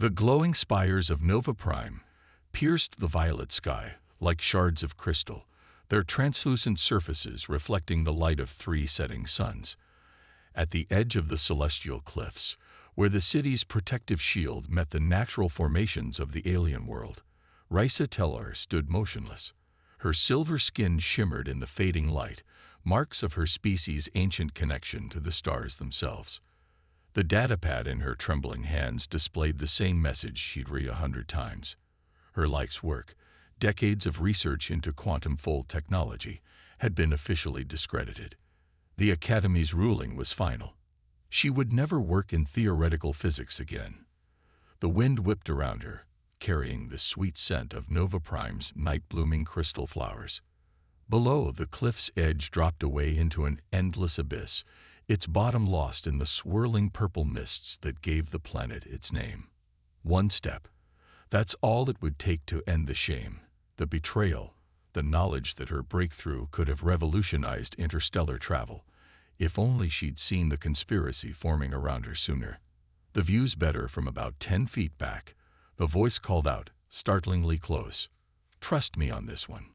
The glowing spires of Nova Prime pierced the violet sky like shards of crystal, their translucent surfaces reflecting the light of 3 setting suns. At the edge of the celestial cliffs, where the city's protective shield met the natural formations of the alien world, HFY stood motionless. Her silver skin shimmered in the fading light, marks of her species' ancient connection to the stars themselves. The datapad in her trembling hands displayed the same message she'd read 100 times. Her life's work, decades of research into quantum fold technology, had been officially discredited. The Academy's ruling was final. She would never work in theoretical physics again. The wind whipped around her, carrying the sweet scent of Nova Prime's night-blooming crystal flowers. Below, the cliff's edge dropped away into an endless abyss, its bottom lost in the swirling purple mists that gave the planet its name. One step. That's all it would take to end the shame, the betrayal, the knowledge that her breakthrough could have revolutionized interstellar travel. If only she'd seen the conspiracy forming around her sooner. The view's better from about 10 feet back. The voice called out, startlingly close. "Trust me on this one."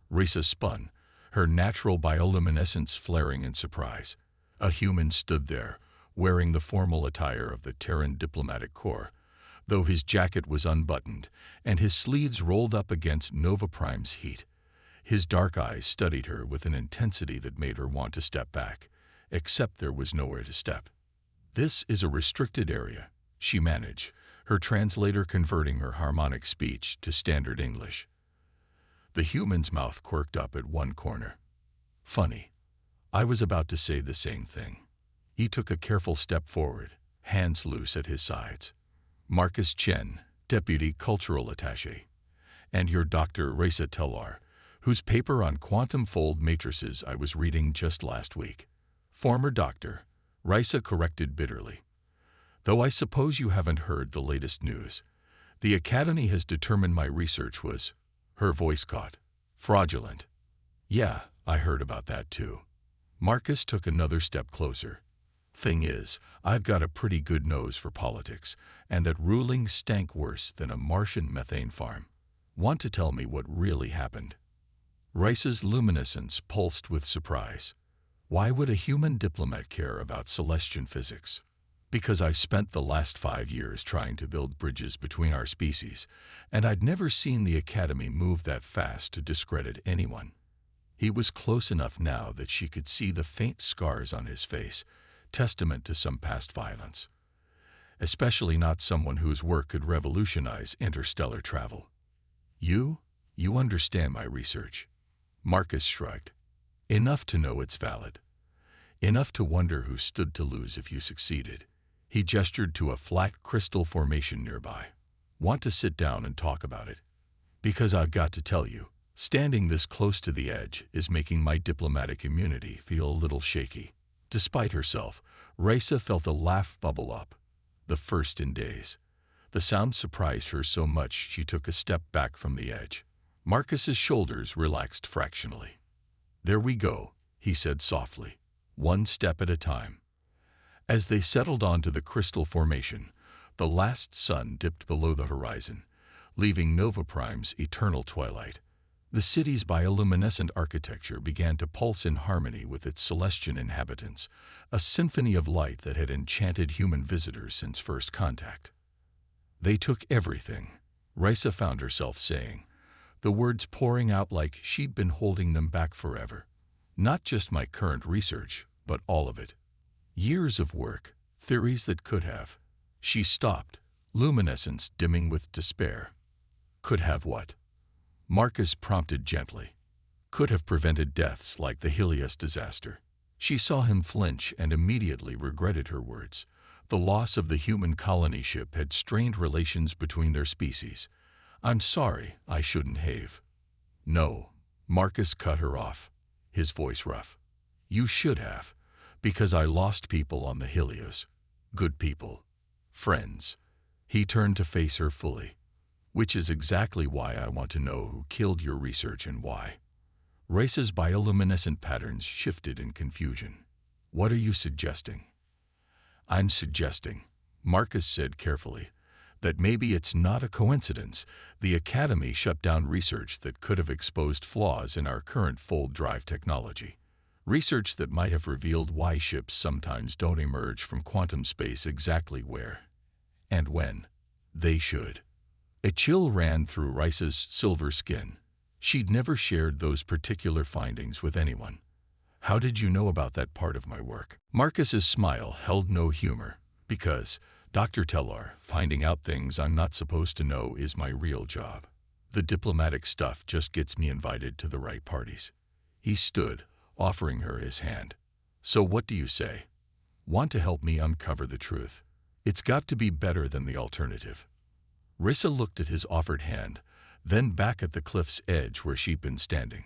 Risa spun, her natural bioluminescence flaring in surprise. A human stood there, wearing the formal attire of the Terran diplomatic corps, though his jacket was unbuttoned and his sleeves rolled up against Nova Prime's heat. His dark eyes studied her with an intensity that made her want to step back, except there was nowhere to step. "This is a restricted area," she managed, her translator converting her harmonic speech to standard English. The human's mouth quirked up at one corner. "Funny. I was about to say the same thing." He took a careful step forward, hands loose at his sides. "Marcus Chen, Deputy Cultural Attaché, and your Dr. HFY, whose paper on quantum fold matrices I was reading just last week." "Former doctor," Risa corrected bitterly. "Though I suppose you haven't heard the latest news. The Academy has determined my research was," her voice caught, "fraudulent." "Yeah, I heard about that too." Marcus took another step closer. "Thing is, I've got a pretty good nose for politics, and that ruling stank worse than a Martian methane farm. Want to tell me what really happened?" Rice's luminescence pulsed with surprise. "Why would a human diplomat care about celestial physics?" "Because I spent the last 5 years trying to build bridges between our species, and I'd never seen the Academy move that fast to discredit anyone." He was close enough now that she could see the faint scars on his face, testament to some past violence. Especially not someone whose work could revolutionize interstellar travel. You understand my research." Marcus shrugged. "Enough to know it's valid. Enough to wonder who stood to lose if you succeeded." He gestured to a flat crystal formation nearby. "Want to sit down and talk about it? Because I've got to tell you, standing this close to the edge is making my diplomatic immunity feel a little shaky." Despite herself, Risa felt a laugh bubble up. The first in days. The sound surprised her so much she took a step back from the edge. Marcus's shoulders relaxed fractionally. "There we go," he said softly, "one step at a time." As they settled onto the crystal formation, the last sun dipped below the horizon, leaving Nova Prime's eternal twilight. The city's bioluminescent architecture began to pulse in harmony with its celestial inhabitants, a symphony of light that had enchanted human visitors since first contact. "They took everything," Risa found herself saying, the words pouring out like she'd been holding them back forever. "Not just my current research, but all of it. Years of work, theories that could have." She stopped, luminescence dimming with despair. "Could have what?" Marcus prompted gently. "Could have prevented deaths like the Helios disaster." She saw him flinch and immediately regretted her words. The loss of the human colony ship had strained relations between their species. "I'm sorry, I shouldn't have." "No," Marcus cut her off, his voice rough. "You should have, because I lost people on the Helios. Good people. Friends." He turned to face her fully. "Which is exactly why I want to know who killed your research and why." Risa's bioluminescent patterns shifted in confusion. "What are you suggesting?" "I'm suggesting," Marcus said carefully, that maybe it's not a coincidence the Academy shut down research that could have exposed flaws in our current fold drive technology. Research that might have revealed why ships sometimes don't emerge from quantum space exactly where and when they should. A chill ran through Rice's silver skin. She'd never shared those particular findings with anyone. How did you know about that part of my work? Marcus's smile held no humor. Because, Dr. Tellar, finding out things I'm not supposed to know is my real job. The diplomatic stuff just gets me invited to the right parties. He stood, offering her his hand. So what do you say? Want to help me uncover the truth? It's got to be better than the alternative. Rissa looked at his offered hand, then back at the cliff's edge where she'd been standing.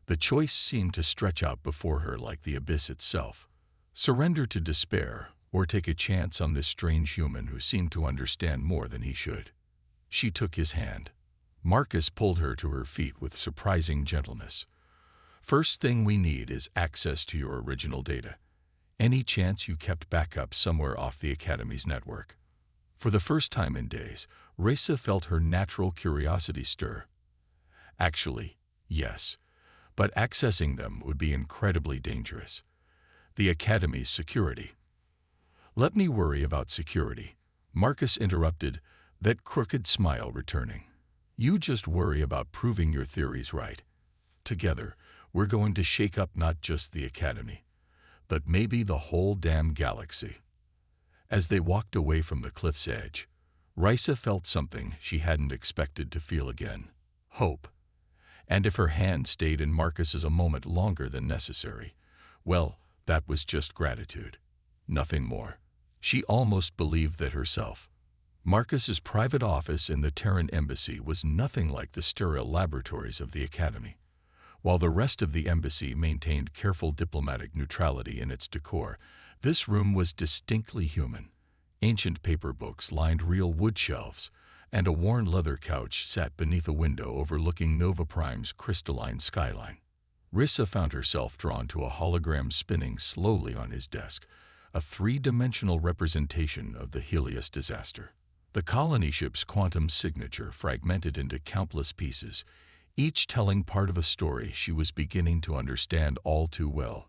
The choice seemed to stretch out before her like the abyss itself. Surrender to despair, or take a chance on this strange human who seemed to understand more than he should. She took his hand. Marcus pulled her to her feet with surprising gentleness. First thing we need is access to your original data. Any chance you kept backup somewhere off the Academy's network? For the first time in days, Rissa felt her natural curiosity stir. Actually, yes, but accessing them would be incredibly dangerous. The Academy's security. Let me worry about security, Marcus interrupted, that crooked smile returning. You just worry about proving your theories right. Together, we're going to shake up not just the Academy, but maybe the whole damn galaxy. As they walked away from the cliff's edge, Rissa felt something she hadn't expected to feel again. Hope. And if her hand stayed in Marcus's a moment longer than necessary, well, that was just gratitude. Nothing more. She almost believed that herself. Marcus's private office in the Terran embassy was nothing like the sterile laboratories of the Academy. While the rest of the embassy maintained careful diplomatic neutrality in its decor, this room was distinctly human. Ancient paper books lined real wood shelves, and a worn leather couch sat beneath a window overlooking Nova Prime's crystalline skyline. Rissa found herself drawn to a hologram spinning slowly on his desk, a three-dimensional representation of the Helios disaster. The colony ship's quantum signature fragmented into countless pieces, each telling part of a story she was beginning to understand all too well.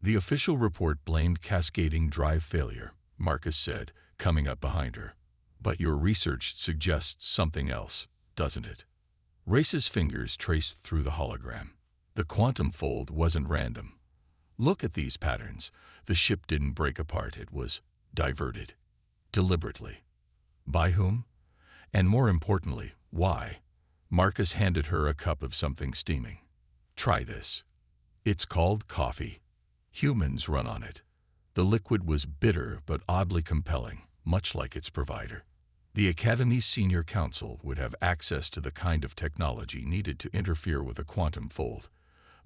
The official report blamed cascading drive failure, Marcus said, coming up behind her. But your research suggests something else, doesn't it? Race's fingers traced through the hologram. The quantum fold wasn't random. Look at these patterns. The ship didn't break apart, it was diverted. Deliberately. By whom? And more importantly, why? Marcus handed her a cup of something steaming. Try this. It's called coffee. Humans run on it. The liquid was bitter but oddly compelling, much like its provider. The Academy's senior council would have access to the kind of technology needed to interfere with a quantum fold.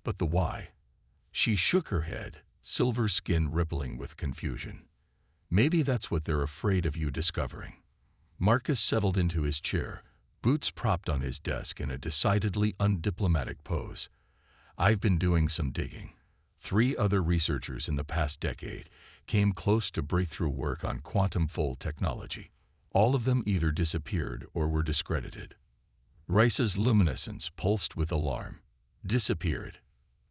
But the why? She shook her head, silver skin rippling with confusion. Maybe that's what they're afraid of you discovering. Marcus settled into his chair, boots propped on his desk in a decidedly undiplomatic pose. I've been doing some digging. 3 other researchers in the past decade came close to breakthrough work on quantum fold technology. All of them either disappeared or were discredited. Rice's luminescence pulsed with alarm. Disappeared.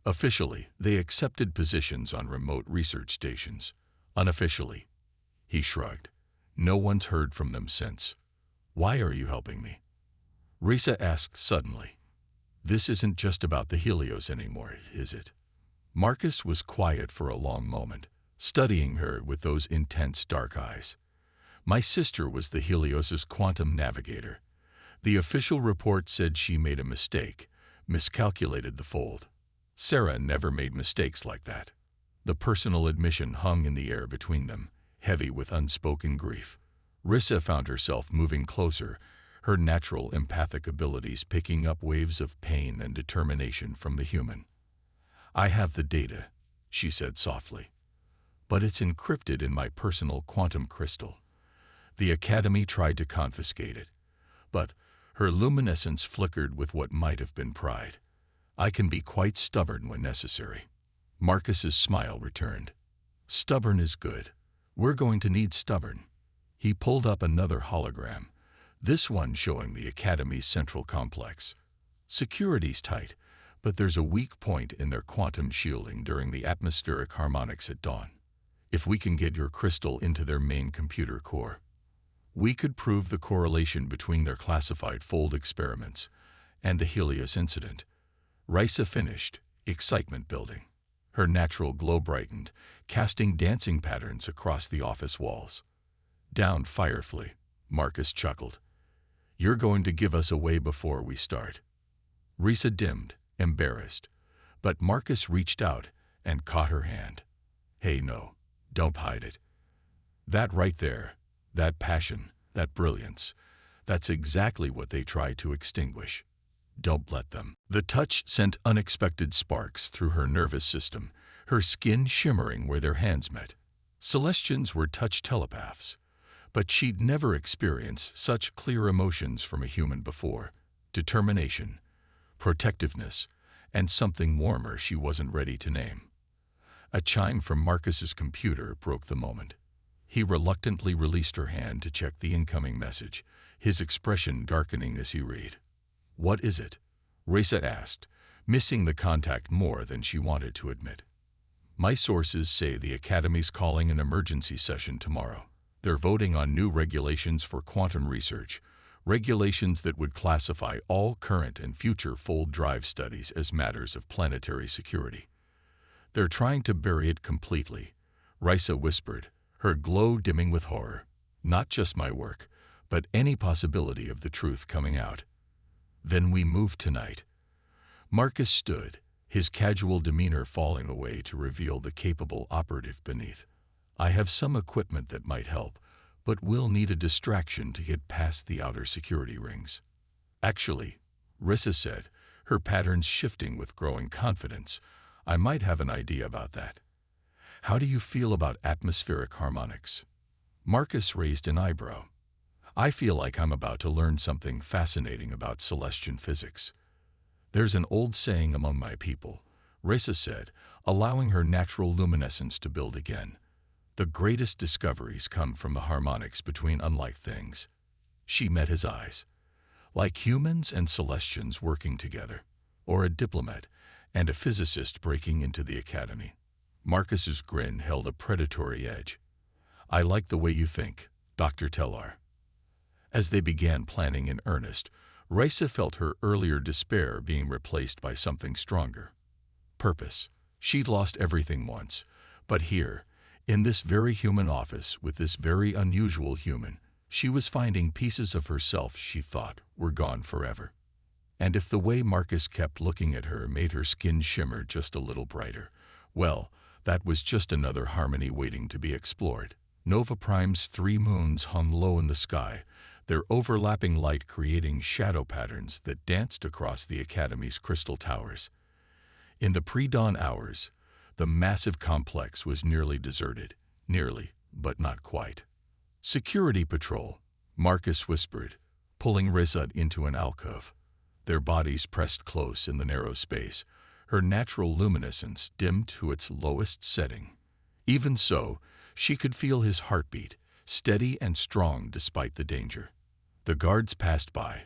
Officially, they accepted positions on remote research stations. Unofficially, he shrugged. No one's heard from them since. Why are you helping me? Rissa asked suddenly. This isn't just about the Helios anymore, is it? Marcus was quiet for a long moment, studying her with those intense dark eyes. My sister was the Helios's quantum navigator. The official report said she made a mistake, miscalculated the fold. Sarah never made mistakes like that. The personal admission hung in the air between them, heavy with unspoken grief. Rissa found herself moving closer, her natural empathic abilities picking up waves of pain and determination from the human. I have the data, she said softly, but it's encrypted in my personal quantum crystal. The Academy tried to confiscate it, but her luminescence flickered with what might have been pride. I can be quite stubborn when necessary. Marcus's smile returned. Stubborn is good. We're going to need stubborn. He pulled up another hologram, This one showing the Academy's central complex. Security's tight, but there's a weak point in their quantum shielding during the atmospheric harmonics at dawn. If we can get your crystal into their main computer core, we could prove the correlation between their classified fold experiments and the Helios incident. Risa finished, excitement building. Her natural glow brightened, casting dancing patterns across the office walls. Down Firefly, Marcus chuckled. You're going to give us away before we start. Risa dimmed, embarrassed, but Marcus reached out and caught her hand. Hey, no, don't hide it. That right there, that passion, that brilliance, that's exactly what they try to extinguish. Don't let them. The touch sent unexpected sparks through her nervous system, her skin shimmering where their hands met. Celestians were touch telepaths, but she'd never experienced such clear emotions from a human before. Determination, protectiveness, and something warmer she wasn't ready to name. A chime from Marcus's computer broke the moment. He reluctantly released her hand to check the incoming message, his expression darkening as he read. What is it? Risa asked, missing the contact more than she wanted to admit. My sources say the Academy's calling an emergency session tomorrow. They're voting on new regulations for quantum research, regulations that would classify all current and future fold drive studies as matters of planetary security. They're trying to bury it completely, Risa whispered, her glow dimming with horror. Not just my work, but any possibility of the truth coming out. Then we move tonight. Marcus stood, his casual demeanor falling away to reveal the capable operative beneath. I have some equipment that might help, but we'll need a distraction to get past the outer security rings. Actually, Risa said, her patterns shifting with growing confidence, I might have an idea about that. How do you feel about atmospheric harmonics? Marcus raised an eyebrow. I feel like I'm about to learn something fascinating about celestian physics. There's an old saying among my people, Risa said, allowing her natural luminescence to build again. The greatest discoveries come from the harmonics between unlike things. She met his eyes. Like humans and celestians working together, or a diplomat and a physicist breaking into the Academy. Marcus's grin held a predatory edge. I like the way you think, Dr. Tellar. As they began planning in earnest, Risa felt her earlier despair being replaced by something stronger. Purpose. She'd lost everything once, but here, in this very human office with this very unusual human, she was finding pieces of herself she thought were gone forever. And if the way Marcus kept looking at her made her skin shimmer just a little brighter, well, that was just another harmony waiting to be explored. Nova Prime's 3 moons hung low in the sky, their overlapping light creating shadow patterns that danced across the Academy's crystal towers. In the pre-dawn hours, the massive complex was nearly deserted. Nearly, but not quite. Security patrol, Marcus whispered, pulling Risa into an alcove. Their bodies pressed close in the narrow space, her natural luminescence dimmed to its lowest setting. Even so, she could feel his heartbeat, steady and strong despite the danger. The guards passed by,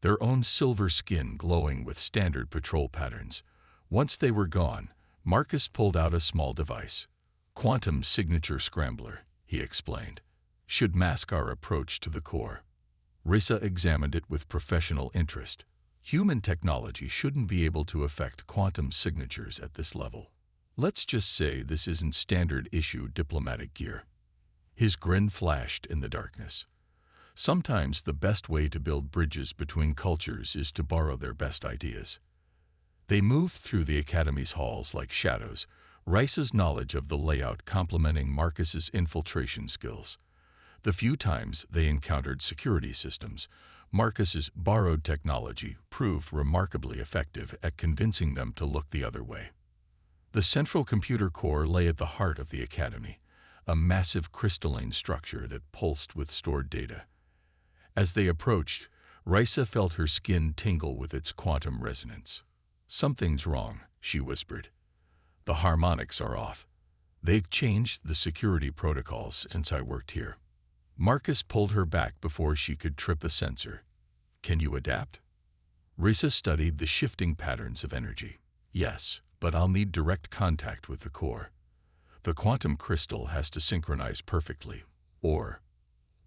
their own silver skin glowing with standard patrol patterns. Once they were gone, Marcus pulled out a small device. Quantum signature scrambler, he explained. Should mask our approach to the core. Risa examined it with professional interest. Human technology shouldn't be able to affect quantum signatures at this level. Let's just say this isn't standard issue diplomatic gear. His grin flashed in the darkness. Sometimes the best way to build bridges between cultures is to borrow their best ideas. They moved through the Academy's halls like shadows, Risa's knowledge of the layout complementing Marcus's infiltration skills. The few times they encountered security systems, Marcus's borrowed technology proved remarkably effective at convincing them to look the other way. The central computer core lay at the heart of the Academy, a massive crystalline structure that pulsed with stored data. As they approached, Risa felt her skin tingle with its quantum resonance. Something's wrong, she whispered. The harmonics are off. They've changed the security protocols since I worked here. Marcus pulled her back before she could trip a sensor. Can you adapt? Risa studied the shifting patterns of energy. Yes, but I'll need direct contact with the core. The quantum crystal has to synchronize perfectly. Or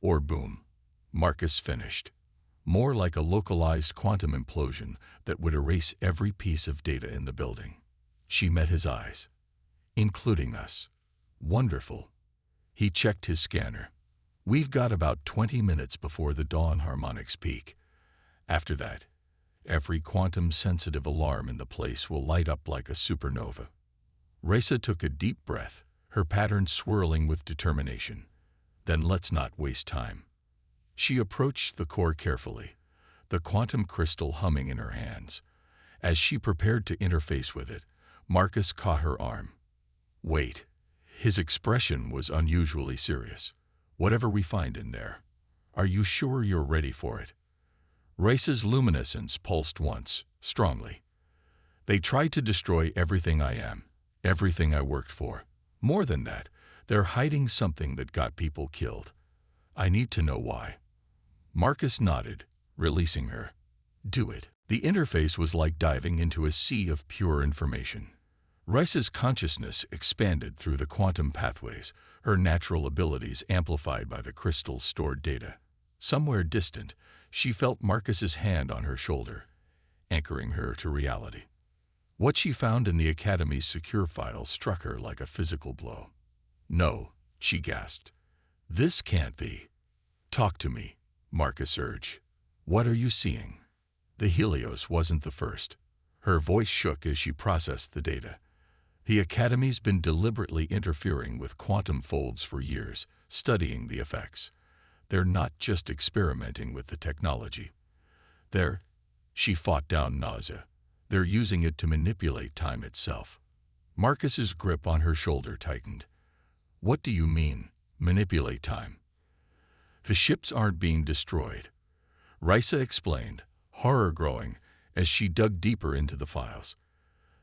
boom. Marcus finished. More like a localized quantum implosion that would erase every piece of data in the building. She met his eyes. Including us. Wonderful. He checked his scanner. We've got about 20 minutes before the dawn harmonics peak. After that, every quantum-sensitive alarm in the place will light up like a supernova. Risa took a deep breath, her pattern swirling with determination. Then let's not waste time. She approached the core carefully, the quantum crystal humming in her hands. As she prepared to interface with it, Marcus caught her arm. Wait. His expression was unusually serious. Whatever we find in there, are you sure you're ready for it? Risa's luminescence pulsed once, strongly. They tried to destroy everything I am, everything I worked for. More than that, they're hiding something that got people killed. I need to know why. Marcus nodded, releasing her. Do it. The interface was like diving into a sea of pure information. Risa's consciousness expanded through the quantum pathways, her natural abilities amplified by the crystal's stored data. Somewhere distant, she felt Marcus's hand on her shoulder, anchoring her to reality. What she found in the Academy's secure file struck her like a physical blow. No, she gasped. This can't be. Talk to me, Marcus urged. What are you seeing? The Helios wasn't the first. Her voice shook as she processed the data. The Academy's been deliberately interfering with quantum folds for years, studying the effects. They're not just experimenting with the technology. She fought down nausea. They're using it to manipulate time itself. Marcus's grip on her shoulder tightened. What do you mean, manipulate time? The ships aren't being destroyed. Risa explained, horror growing as she dug deeper into the files.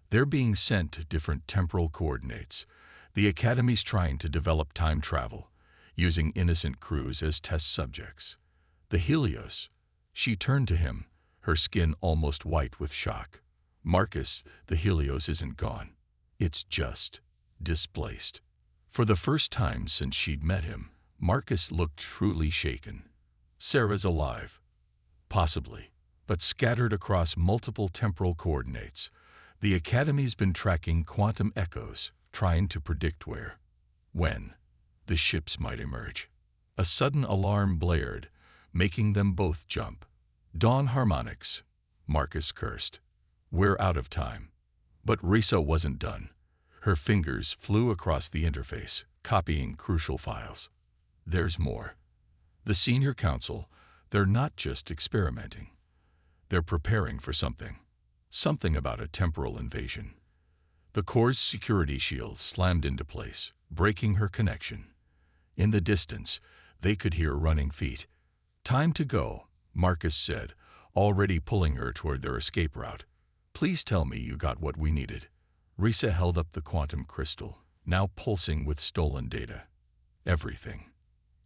They're being sent to different temporal coordinates. The Academy's trying to develop time travel, using innocent crews as test subjects. The Helios. She turned to him, her skin almost white with shock. Marcus, the Helios isn't gone. It's just displaced. For the first time since she'd met him, Marcus looked truly shaken. Sarah's alive. Possibly, but scattered across multiple temporal coordinates. The Academy's been tracking quantum echoes, trying to predict where, when, the ships might emerge. A sudden alarm blared, making them both jump. Dawn harmonics, Marcus cursed. We're out of time. But Risa wasn't done. Her fingers flew across the interface, copying crucial files. There's more. The Senior Council, they're not just experimenting. They're preparing for something. Something about a temporal invasion. The core's security shield slammed into place, breaking her connection. In the distance, they could hear running feet. Time to go, Marcus said, already pulling her toward their escape route. Please tell me you got what we needed. Risa held up the quantum crystal, now pulsing with stolen data. Everything.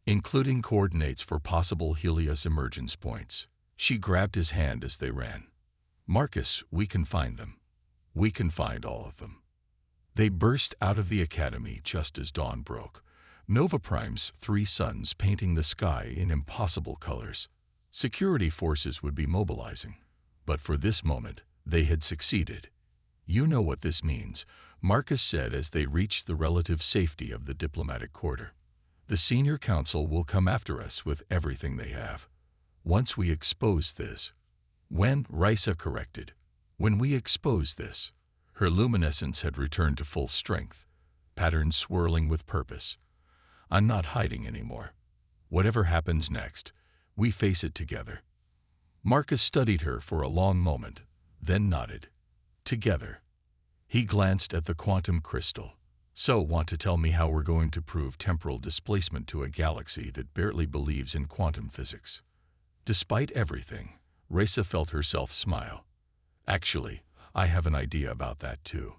Including coordinates for possible Helios emergence points. She grabbed his hand as they ran. Marcus, we can find them. We can find all of them. They burst out of the Academy just as dawn broke. Nova Prime's 3 suns painting the sky in impossible colors. Security forces would be mobilizing. But for this moment, they had succeeded. You know what this means, Marcus said as they reached the relative safety of the diplomatic quarter. The Senior Council will come after us with everything they have. Once we expose this. When, Risa corrected. When we expose this. Her luminescence had returned to full strength, patterns swirling with purpose. I'm not hiding anymore. Whatever happens next, we face it together. Marcus studied her for a long moment, then nodded. Together. He glanced at the quantum crystal. So, want to tell me how we're going to prove temporal displacement to a galaxy that barely believes in quantum physics? Despite everything, Risa felt herself smile. Actually, I have an idea about that too.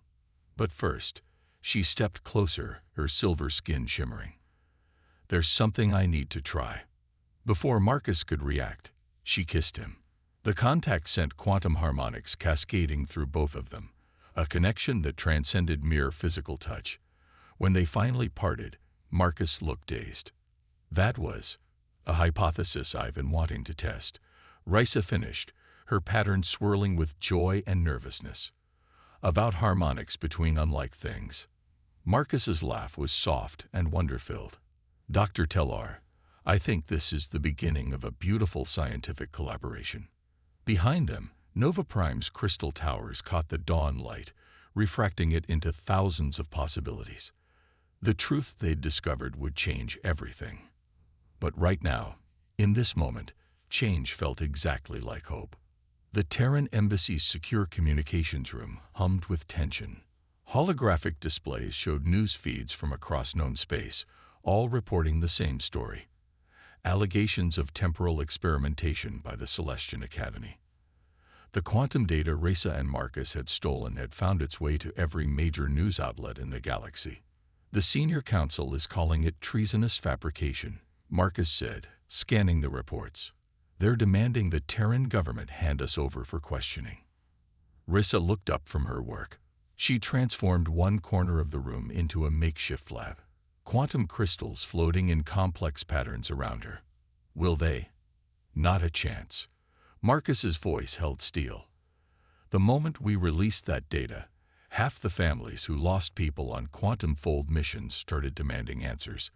But first, she stepped closer, her silver skin shimmering. There's something I need to try." Before Marcus could react, she kissed him. The contact sent quantum harmonics cascading through both of them, a connection that transcended mere physical touch. When they finally parted, Marcus looked dazed. "That was a hypothesis I've been wanting to test," Risa finished, her pattern swirling with joy and nervousness. "About harmonics between unlike things." Marcus's laugh was soft and wonder-filled. "Dr. Tellar, I think this is the beginning of a beautiful scientific collaboration." Behind them, Nova Prime's crystal towers caught the dawn light, refracting it into thousands of possibilities. The truth they'd discovered would change everything. But right now, in this moment, change felt exactly like hope. The Terran Embassy's secure communications room hummed with tension. Holographic displays showed news feeds from across known space, all reporting the same story: allegations of temporal experimentation by the Celestian Academy. The quantum data Risa and Marcus had stolen had found its way to every major news outlet in the galaxy. "The Senior Council is calling it treasonous fabrication," Marcus said, scanning the reports. "They're demanding the Terran government hand us over for questioning." Risa looked up from her work. She transformed one corner of the room into a makeshift lab, quantum crystals floating in complex patterns around her. "Will they?" "Not a chance." Marcus's voice held steel. "The moment we released that data, half the families who lost people on quantum fold missions started demanding answers.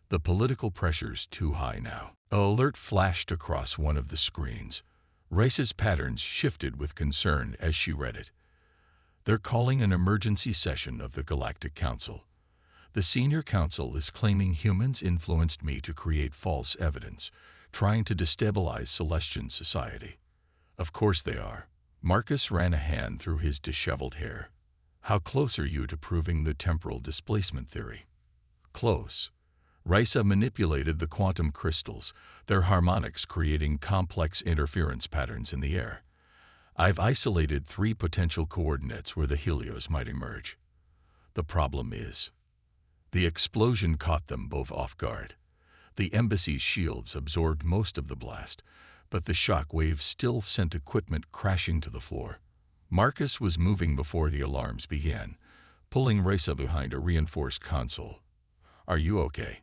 The political pressure's too high now." An alert flashed across one of the screens. Risa's patterns shifted with concern as she read it. "They're calling an emergency session of the Galactic Council. The Senior Council is claiming humans influenced me to create false evidence, trying to destabilize Celestian society." "Of course they are." Marcus ran a hand through his disheveled hair. "How close are you to proving the temporal displacement theory?" "Close." Risa manipulated the quantum crystals, their harmonics creating complex interference patterns in the air. "I've isolated 3 potential coordinates where the helios might emerge. The problem is, the explosion caught them both off guard. The embassy's shields absorbed most of the blast, but the shock waves still sent equipment crashing to the floor." Marcus was moving before the alarms began, pulling Risa behind a reinforced console. "Are you okay?"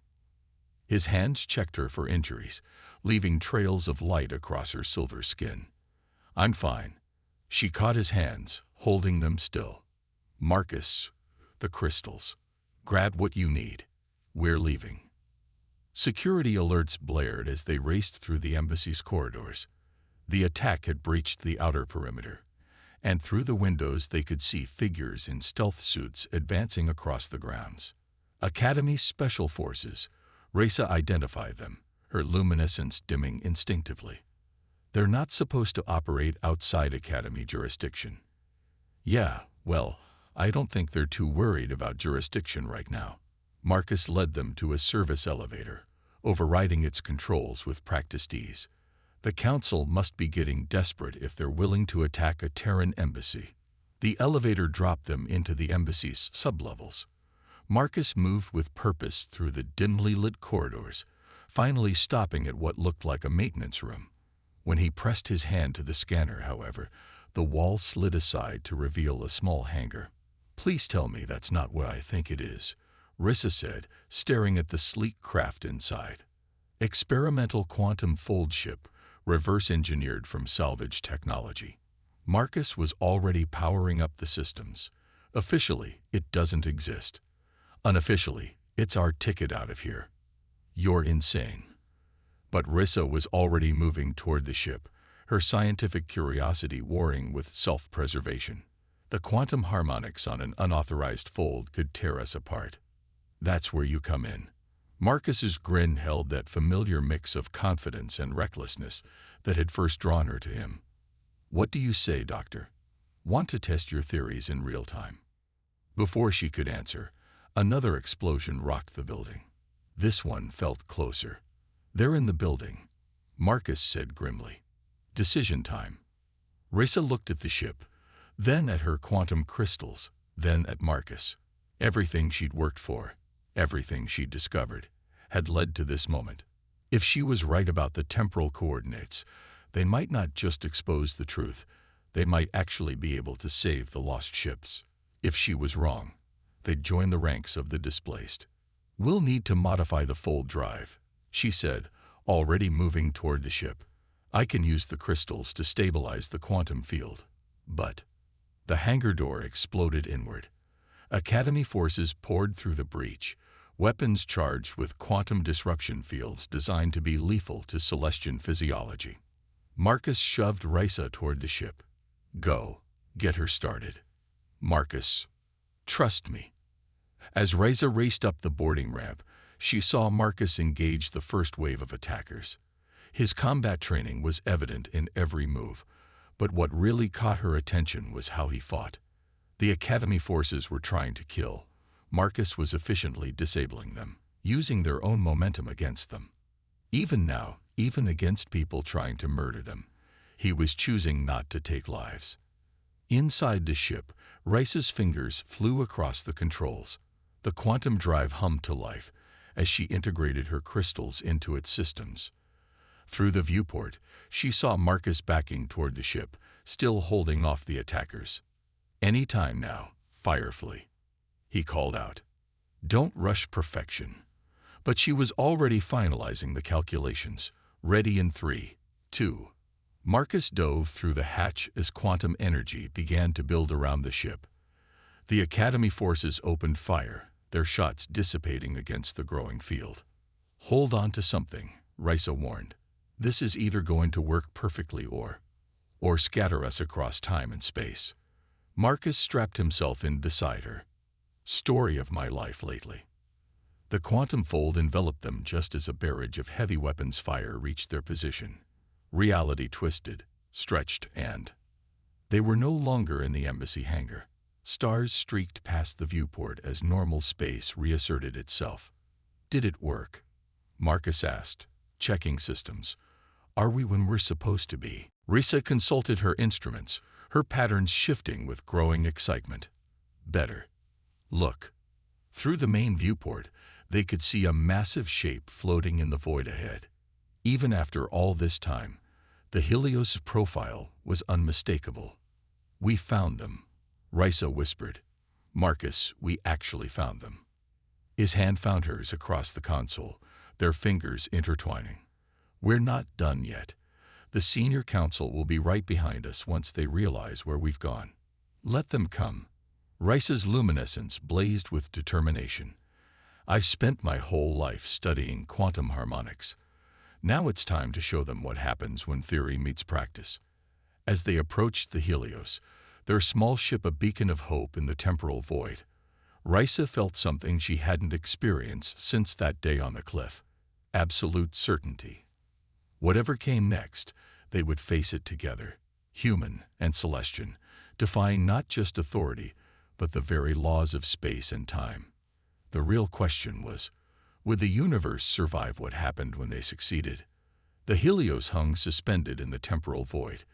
His hands checked her for injuries, leaving trails of light across her silver skin. "I'm fine." She caught his hands, holding them still. "Marcus, the crystals. Grab what you need. We're leaving." Security alerts blared as they raced through the embassy's corridors. The attack had breached the outer perimeter, and through the windows they could see figures in stealth suits advancing across the grounds. Academy Special Forces. Risa identified them, her luminescence dimming instinctively. "They're not supposed to operate outside Academy jurisdiction." "Yeah, well, I don't think they're too worried about jurisdiction right now." Marcus led them to a service elevator, overriding its controls with practiced ease. The Council must be getting desperate if they're willing to attack a Terran embassy. The elevator dropped them into the embassy's sublevels. Marcus moved with purpose through the dimly lit corridors, finally stopping at what looked like a maintenance room. When he pressed his hand to the scanner, however, the wall slid aside to reveal a small hangar. "Please tell me that's not what I think it is," Risa said, staring at the sleek craft inside. Experimental quantum fold ship, reverse-engineered from salvage technology. Marcus was already powering up the systems. Officially, it doesn't exist. Unofficially, it's our ticket out of here. "You're insane." But Risa was already moving toward the ship, her scientific curiosity warring with self-preservation. "The quantum harmonics on an unauthorized fold could tear us apart." "That's where you come in." Marcus's grin held that familiar mix of confidence and recklessness that had first drawn her to him. "What do you say, Doctor? Want to test your theories in real time?" Before she could answer, another explosion rocked the building. This one felt closer. "They're in the building," Marcus said grimly. "Decision time." Risa looked at the ship, then at her quantum crystals, then at Marcus. Everything she'd worked for, everything she'd discovered, had led to this moment. If she was right about the temporal coordinates, they might not just expose the truth, they might actually be able to save the lost ships. If she was wrong, they'd join the ranks of the displaced. "We'll need to modify the fold drive," she said, already moving toward the ship. "I can use the crystals to stabilize the quantum field." But the hangar door exploded inward. Academy forces poured through the breach, weapons charged with quantum disruption fields designed to be lethal to Celestian physiology. Marcus shoved Risa toward the ship. "Go, get her started." "Marcus, trust me." As Risa raced up the boarding ramp, she saw Marcus engage the first wave of attackers. His combat training was evident in every move, but what really caught her attention was how he fought. The Academy forces were trying to kill. Marcus was efficiently disabling them, using their own momentum against them. Even now, even against people trying to murder them, he was choosing not to take lives. Inside the ship, Rice's fingers flew across the controls. The quantum drive hummed to life as she integrated her crystals into its systems. Through the viewport, she saw Marcus backing toward the ship, still holding off the attackers. "Any time now, Firefly," he called out. "Don't rush perfection." But she was already finalizing the calculations, ready in 3, 2. Marcus dove through the hatch as quantum energy began to build around the ship. The Academy forces opened fire, their shots dissipating against the growing field. "Hold on to something," Risa warned. "This is either going to work perfectly or scatter us across time and space." Marcus strapped himself in beside her. "Story of my life lately." The quantum fold enveloped them just as a barrage of heavy weapons fire reached their position. Reality twisted, stretched, and they were no longer in the embassy hangar. Stars streaked past the viewport as normal space reasserted itself. "Did it work?" Marcus asked, checking systems. "Are we when we're supposed to be?" Risa consulted her instruments, her patterns shifting with growing excitement. "Better. Look." Through the main viewport, they could see a massive shape floating in the void ahead. Even after all this time, the Helios profile was unmistakable. "We found them," Risa whispered. "Marcus, we actually found them." His hand found hers across the console, their fingers intertwining. "We're not done yet. The senior council will be right behind us once they realize where we've gone. Let them come." Rice's luminescence blazed with determination. "I've spent my whole life studying quantum harmonics. Now it's time to show them what happens when theory meets practice." As they approached the Helios, their small ship a beacon of hope in the temporal void, Risa felt something she hadn't experienced since that day on the cliff. Absolute certainty. Whatever came next, they would face it together, human and Celestian, defying not just authority, but the very laws of space and time. The real question was, would the universe survive what happened when they succeeded? The Helios hung suspended in the temporal void,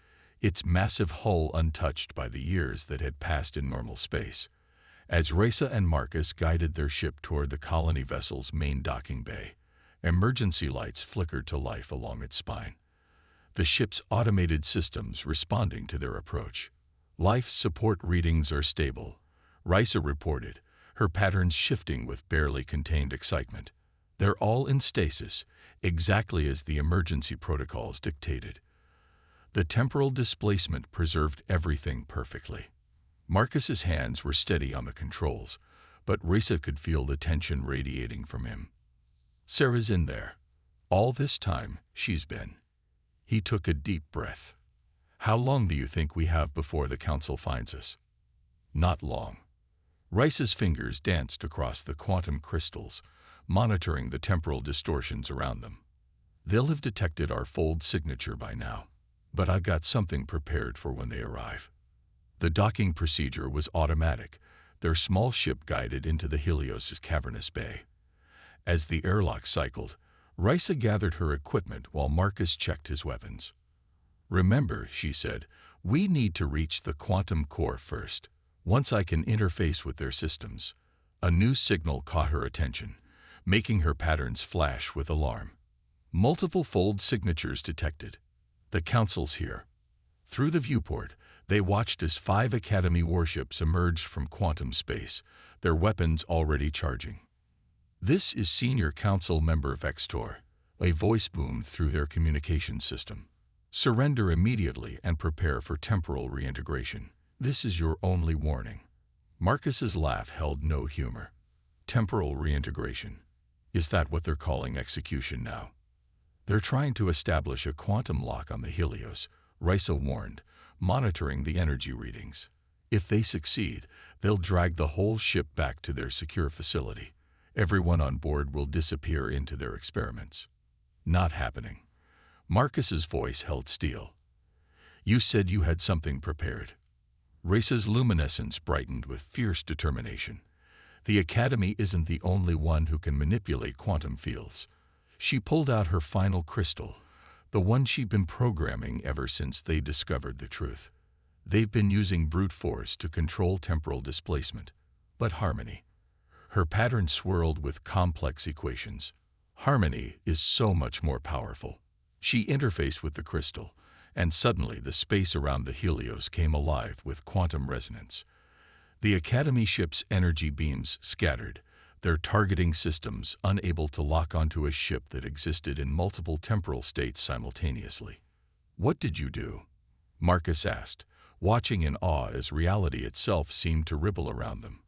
its massive hull untouched by the years that had passed in normal space. As Risa and Marcus guided their ship toward the colony vessel's main docking bay, emergency lights flickered to life along its spine, the ship's automated systems responding to their approach. "Life support readings are stable," Risa reported, her patterns shifting with barely contained excitement. "They're all in stasis, exactly as the emergency protocols dictated." The temporal displacement preserved everything perfectly. Marcus's hands were steady on the controls, but Risa could feel the tension radiating from him. "Sarah's in there. All this time, she's been." He took a deep breath. "How long do you think we have before the council finds us?" "Not long." Rice's fingers danced across the quantum crystals, monitoring the temporal distortions around them. "They'll have detected our fold signature by now, but I've got something prepared for when they arrive." The docking procedure was automatic, their small ship guided into the Helios' cavernous bay. As the airlock cycled, Risa gathered her equipment while Marcus checked his weapons. "Remember," she said, "we need to reach the quantum core first. Once I can interface with their systems." A new signal caught her attention. making her patterns flash with alarm. Multiple fold signatures detected. The Council's here. Through the viewport, they watched as 5 Academy warships emerged from quantum space, their weapons already charging. "This is Senior Council Member Vextor," a voice boomed through their communication system. "Surrender immediately and prepare for temporal reintegration. This is your only warning." Marcus's laugh held no humor. Temporal reintegration. Is that what they're calling execution now? "They're trying to establish a quantum lock on the Helios," Risa warned, monitoring the energy readings. "If they succeed, they'll drag the whole ship back to their secure facility. Everyone on board will disappear into their experiments." "Not happening." Marcus's voice held steel. "You said you had something prepared." Risa's luminescence brightened with fierce determination. "The Academy isn't the only one who can manipulate quantum fields." She pulled out her final crystal, the one she'd been programming ever since they discovered the truth. "They've been using brute force to control temporal displacement. But harmony." Her pattern swirled with complex equations. "Harmony is so much more powerful." She interfaced with the crystal, and suddenly the space around the Helios came alive with quantum resonance. The Academy ship's energy beams scattered, their targeting systems unable to lock onto a ship that existed in multiple temporal states simultaneously. "What did you do?" Marcus asked, watching in awe as reality itself seemed to ripple around them.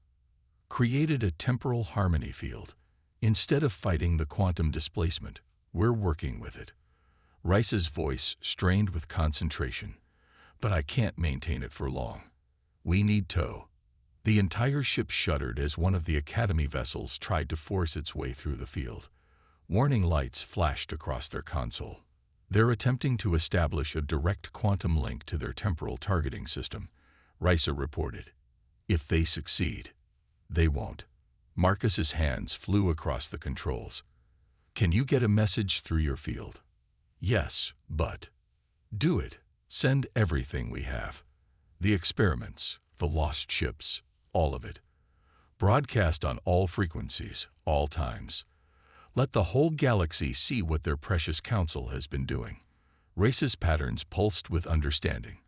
"Created a temporal harmony field. Instead of fighting the quantum displacement, we're working with it." Rice's voice strained with concentration. "But I can't maintain it for long. We need tow." The entire ship shuddered as one of the Academy vessels tried to force its way through the field. Warning lights flashed across their console. "They're attempting to establish a direct quantum link to their temporal targeting system," Risa reported. "If they succeed, they won't." Marcus's hands flew across the controls. "Can you get a message through your field?" "Yes, but..." "Do it. Send everything we have. The experiments, the lost ships, all of it. Broadcast on all frequencies, all times. Let the whole galaxy see what their precious council has been doing." Risa's patterns pulsed with understanding.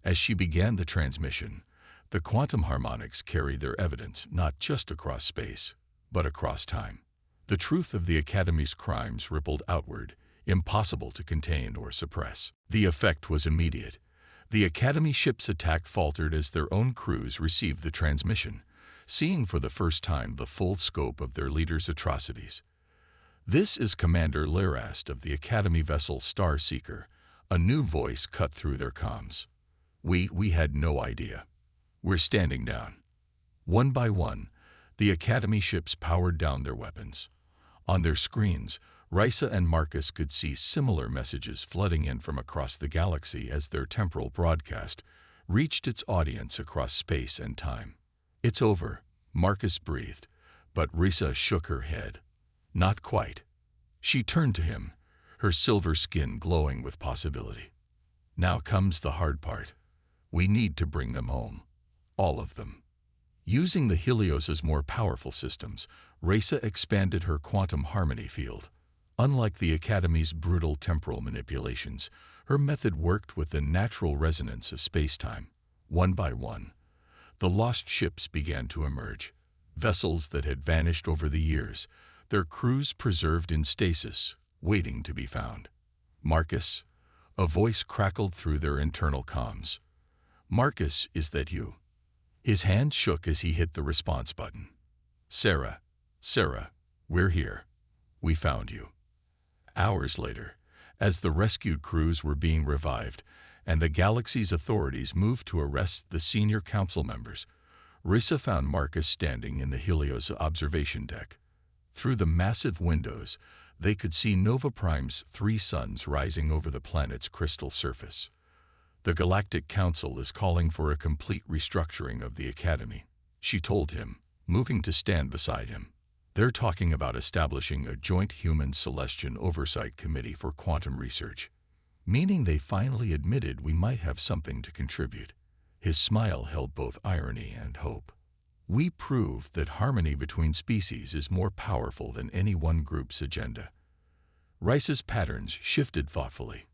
As she began the transmission, the quantum harmonics carried their evidence not just across space, but across time. The truth of the Academy's crimes rippled outward, impossible to contain or suppress. The effect was immediate. The Academy ship's attack faltered as their own crews received the transmission, seeing for the first time the full scope of their leader's atrocities. "This is Commander Lirast of the Academy vessel Star Seeker," a new voice cut through their comms. We had no idea. We're standing down." One by one, the Academy ships powered down their weapons. On their screens, Risa and Marcus could see similar messages flooding in from across the galaxy as their temporal broadcast reached its audience across space and time. "It's over," Marcus breathed, but Risa shook her head. "Not quite." She turned to him, her silver skin glowing with possibility. "Now comes the hard part. We need to bring them home. All of them." Using the Helios's more powerful systems, Risa expanded her quantum harmony field. Unlike the Academy's brutal temporal manipulations, her method worked with the natural resonance of space-time. One by one, the lost ships began to emerge, vessels that had vanished over the years, their crews preserved in stasis, waiting to be found. "Marcus," a voice crackled through their internal comms. "Marcus, is that you?" His hand shook as he hit the response button. Sarah, we're here. We found you." Hours later, as the rescued crews were being revived and the galaxy's authorities moved to arrest the senior council members, Risa found Marcus standing in the Helios observation deck. Through the massive windows, they could see Nova Prime's 3 suns rising over the planet's crystal surface. "The Galactic Council is calling for a complete restructuring of the Academy," she told him, moving to stand beside him. "They're talking about establishing a joint human-Celestian oversight committee for quantum research, meaning they finally admitted we might have something to contribute." His smile held both irony and hope. We proved that harmony between species is more powerful than any one group's agenda. Rice's patterns shifted thoughtfully.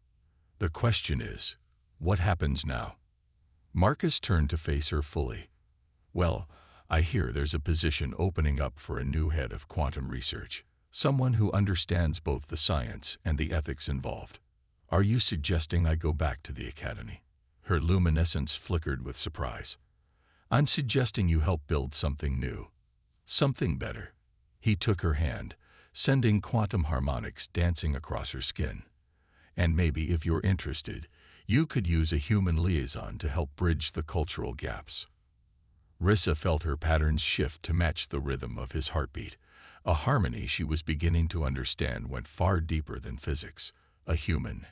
The question is, what happens now? Marcus turned to face her fully. Well, I hear there's a position opening up for a new head of quantum research, someone who understands both the science and the ethics involved. Are you suggesting I go back to the academy? Her luminescence flickered with surprise. I'm suggesting you help build something new, something better. He took her hand, sending quantum harmonics dancing across her skin. And maybe, if you're interested, you could use a human liaison to help bridge the cultural gaps. Rissa felt her patterns shift to match the rhythm of his heartbeat. A harmony she was beginning to understand went far deeper than physics. A human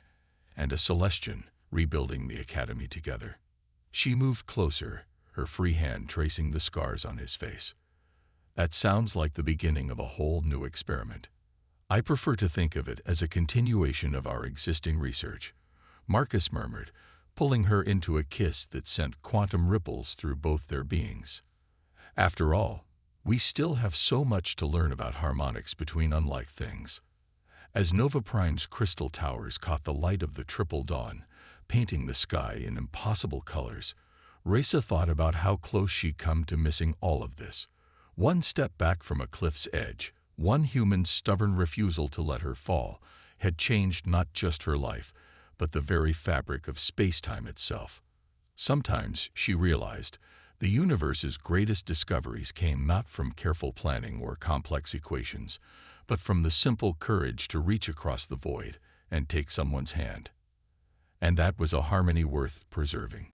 and a Celestian rebuilding the academy together. She moved closer, her free hand tracing the scars on his face. That sounds like the beginning of a whole new experiment. I prefer to think of it as a continuation of our existing research, Marcus murmured, pulling her into a kiss that sent quantum ripples through both their beings. After all, we still have so much to learn about harmonics between unlike things. As Nova Prime's crystal towers caught the light of the triple dawn, painting the sky in impossible colors, Rissa thought about how close she'd come to missing all of this. One step back from a cliff's edge, one human's stubborn refusal to let her fall, had changed not just her life, but the very fabric of space-time itself. Sometimes, she realized, the universe's greatest discoveries came not from careful planning or complex equations, but from the simple courage to reach across the void and take someone's hand. And that was a harmony worth preserving.